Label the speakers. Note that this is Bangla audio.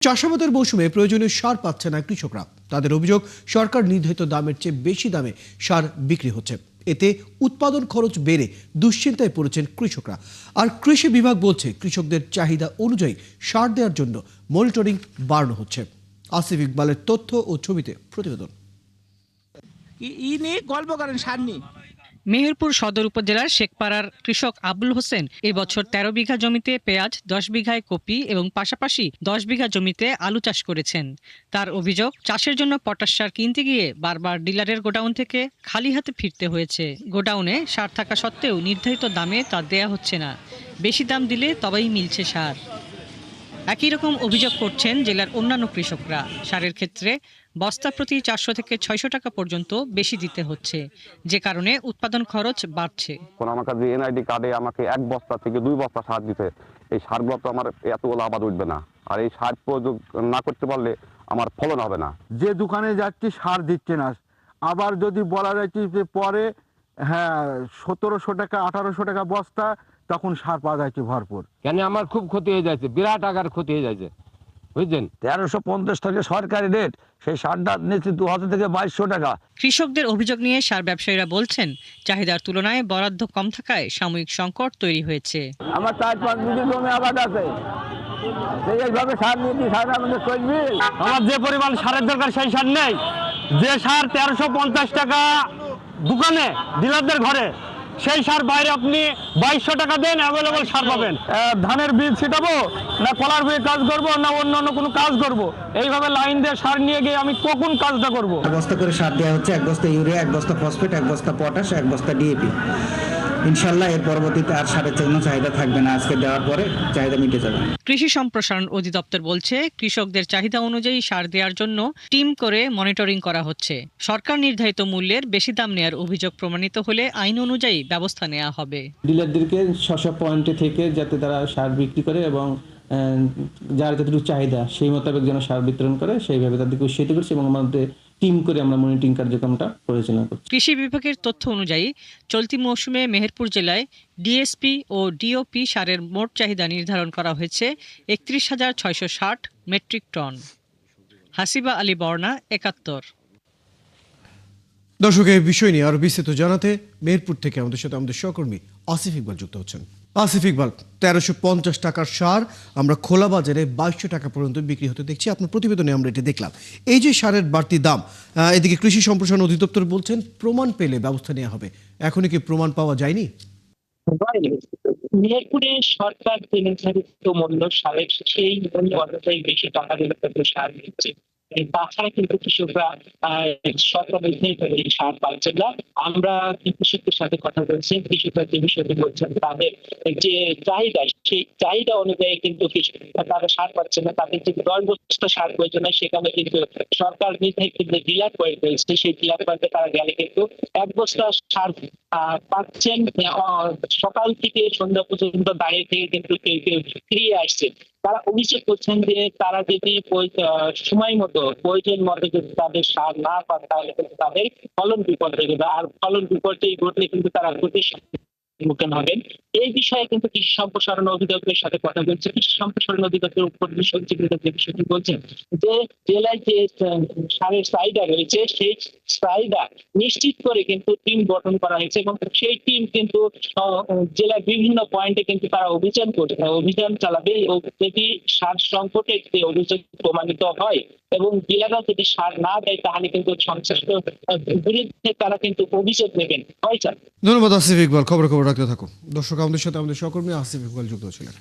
Speaker 1: চাষাবাদের মৌসুমে প্রয়োজনীয় সার পাচ্ছে না কৃষকরা। তাদের অভিযোগ, সরকার নির্ধারিত দামের চেয়ে বেশি দামে সার বিক্রি হচ্ছে। এতে উৎপাদন খরচ বেড়ে দুশ্চিন্তায় পড়েছেন কৃষকরা। আর কৃষি বিভাগ বলছে, কৃষকদের চাহিদা অনুযায়ী সার দেওয়ার জন্য মনিটরিং বাড়ানো হচ্ছে। আসিফ ইকবালের তথ্য ও ছবিতে প্রতিবেদন।
Speaker 2: মেহেরপুর সদর উপজেলার শেখপাড়ার কৃষক আবুল হোসেন এবছর ১৩ বিঘা জমিতে পেঁয়াজ, ১০ বিঘায় কপি এবং পাশাপাশি ১০ বিঘা জমিতে আলু চাষ করেছেন। তার অভিযোগ, চাষের জন্য পটাশ সার কিনতে গিয়ে বারবার ডিলারের গোডাউন থেকে খালি হাতে ফিরতে হয়েছে। গোডাউনে সার থাকা সত্ত্বেও নির্ধারিত দামে তা দেয়া হচ্ছে না। বেশি দাম দিলে তবেই মিলছে সার। একই রকম অভিযোগ করছেন জেলার অন্যান্য কৃষকরা। সারের ক্ষেত্রে বস্তা প্রতি ৪০০ থেকে ৬০০ টাকা পর্যন্ত বেশি দিতে হচ্ছে, যে কারণে উৎপাদন খরচ বাড়ছে।
Speaker 3: আমার কাছে এনআইডি কার্ডে আমাকে ১ বস্তা থেকে ২ বস্তা সার দিতে, এই সারগুলো তো আমার এতগুলো আবাদ উঠবে না। আর এই সার প্রয়োগ না করতে পারলে আমার ফলন হবে না।
Speaker 4: যে দোকানে যাচ্ছি সার দিচ্ছে না, আবার যদি বলা যাচ্ছে যে পরে ১৭০০ টাকা ১৮০০ টাকা বস্তা, তখন সার পাওয়া যাচ্ছে ভরপুর।
Speaker 5: কেন আমার খুব ক্ষতি হয়ে যাচ্ছে, বিরাট আকার ক্ষতি হয়ে যাচ্ছে, বুঝছেন।
Speaker 6: ১৩৫০ টাকা সরকারি রেট, সেই সারটা নিচ্ছে ২০০০ থেকে ২২০০ টাকা।
Speaker 2: কৃষকদের অভিযোগ নিয়ে সার ব্যবসায়ীরা বলছেন, চাহিদার তুলনায় বরাদ্দ কম থাকায় সাময়িক সংকট তৈরি হয়েছে।
Speaker 4: আমার ৪-৫ বিঘা জমি আবাদ আছে, এইভাবে সার নিয়ে সার আমাদের চলবে।
Speaker 5: আমার যে পরিমাণ সারের দরকার সেই সার নেই। যে সার ১৩৫০ টাকা দোকানে ডিলারদের ঘরে, সেই সার বাইরে আপনি ২২০০ টাকা দেন, অ্যাভেলেবল সার পাবেন। ধানের বীজ ছিটাবো না কলার বীজ কাজ করব না অন্য কোনো কাজ করব, এইভাবে লাইন দিয়ে সার নিয়ে গিয়ে আমি কখন কাজটা করব।
Speaker 7: এক বস্তা করে সার দেওয়া হচ্ছে, ১ বস্তা ইউরিয়া, ১ বস্তা ফসফেট, ১ বস্তা পটাশ, ১ বস্তা ডিএপি। ইনশাল্লাহ এর পরবর্তীতে আর সারের কোনো চাহিদা থাকবে না। আজকে দেওয়ার পরে চাহিদা মিটে যাবে।
Speaker 2: কৃষি সম্প্রসারণ অধিদপ্তর বলছে, কৃষকদের চাহিদা অনুযায়ী সার দেওয়ার জন্য টিম করে মনিটরিং করা হচ্ছে। সরকার নির্ধারিত মূল্যের বেশি দাম নেওয়ার অভিযোগ প্রমাণিত হলে আইন অনুযায়ী ব্যবস্থা নেওয়া হবে।
Speaker 8: ডিলারদেরকে স্ব পয়েন্টে থেকে যাতে তারা সার বিক্রি করে এবং যার যতটুকু চাহিদা সেই মোতাবেক যেন সার বিতরণ করে, সেইভাবে তাদেরকে উৎসাহিত করছে এবং আমাদের টিম করে আমরা মনিটরিং কার্যক্রমটা পরিচালনা করছি।
Speaker 2: কৃষি বিভাগের তথ্য অনুযায়ী চলতি মৌসুমে মেহেরপুর জেলায় ডিএসপি ও ডিওপি সারের মোট চাহিদা নির্ধারণ করা হয়েছে ৩১,৬৬০ মেট্রিক টন। হাসিবা আলী বর্ণা, ৭১।
Speaker 1: দর্শক, এই বিষয় নিয়ে আরো বিস্তারিত জানাতে মেহেরপুর থেকে আমাদের সাথে আমাদের সহকর্মী আসিফ ইকবাল যুক্ত হচ্ছেন। আসিফ ইকবাল, ১৩৫০ টাকার সার আমরা খোলা বাজারে ২২০০ টাকা পর্যন্ত বিক্রি হতে দেখছি। আপনার প্রতিবেদনে আমরা এটি দেখলাম। এই যে সারের বাড়তি দাম, এদিকে কৃষি সম্প্রসারণ অধিদপ্তর বলছেন প্রমাণ পেলে ব্যবস্থা নেওয়া হবে। এখনই কি প্রমাণ পাওয়া যায়নি?
Speaker 9: মেহেরপুরে সরকার যে নির্ধারিত মূল্য সারের, সেই মূল্য অনুযায়ী বেশি টাকা দিলে সার দিচ্ছে। তাছাড়া কিন্তু কৃষকরা সরকার নির্ধারিত সার পাচ্ছে না। আমরা কৃষকদের সাথে কথা বলছি, কৃষকরা যে বিষয়টি বলছেন, তাদের যে চাহিদা, সেই চাহিদা অনুযায়ী কিন্তু কৃষকরা তারা সার পাচ্ছে না। তাদের যে ১০ বস্তা সার প্রয়োজন হয়, সেখানে কিন্তু সরকার নির্ধারিত যে ডিলার পয়েন্ট রয়েছে, সেই ডিলার পয়েন্টে তারা গেলে কিন্তু ১ বস্তা সার পাচ্ছেন। সকাল থেকে সন্ধ্যা পর্যন্ত দাঁড়িয়ে থেকে কিন্তু কেউ কেউ ফিরিয়ে আসছে। তারা অভিযোগ করছেন যে তারা যদি সময় মতো প্রয়োজন মতো যদি তাদের সার না পান, তাহলে কিন্তু তাদের ফলন বিপদ হয়ে যাবে। আর ফলন বিপর্যয় ঘটলে কিন্তু তারা ক্ষতির সম্মুখীন হবেন। এই বিষয়ে কিন্তু কৃষি সম্প্রসারণ অধিদপ্তরের সাথে কথা বলছে। কৃষি সম্প্রসারণ অধিদপ্তরের উপর যে বিষয়টি বলছেন যে জেলায় যে সারের চাহিদা রয়েছে, সেই চাহিদা নিশ্চিত করে কিন্তু টিম গঠন করা হয়েছে এবং সেই টিম কিন্তু জেলার বিভিন্ন পয়েন্টে কিন্তু তারা অভিযান চালাবে। যদি সার সংকটের যে অভিযোগ প্রমাণিত হয় এবং জেলারা যদি সার না দেয়, তাহলে কিন্তু সংশ্লিষ্ট বিরুদ্ধে তারা কিন্তু অভিযোগ নেবেন।
Speaker 1: ধন্যবাদ আসিফ ইকবাল, খবর রাখতে থাকুন। দর্শক, আমাদের সাথে আমাদের সহকর্মী আসিফ ইকবাল যুক্ত ছিলেন।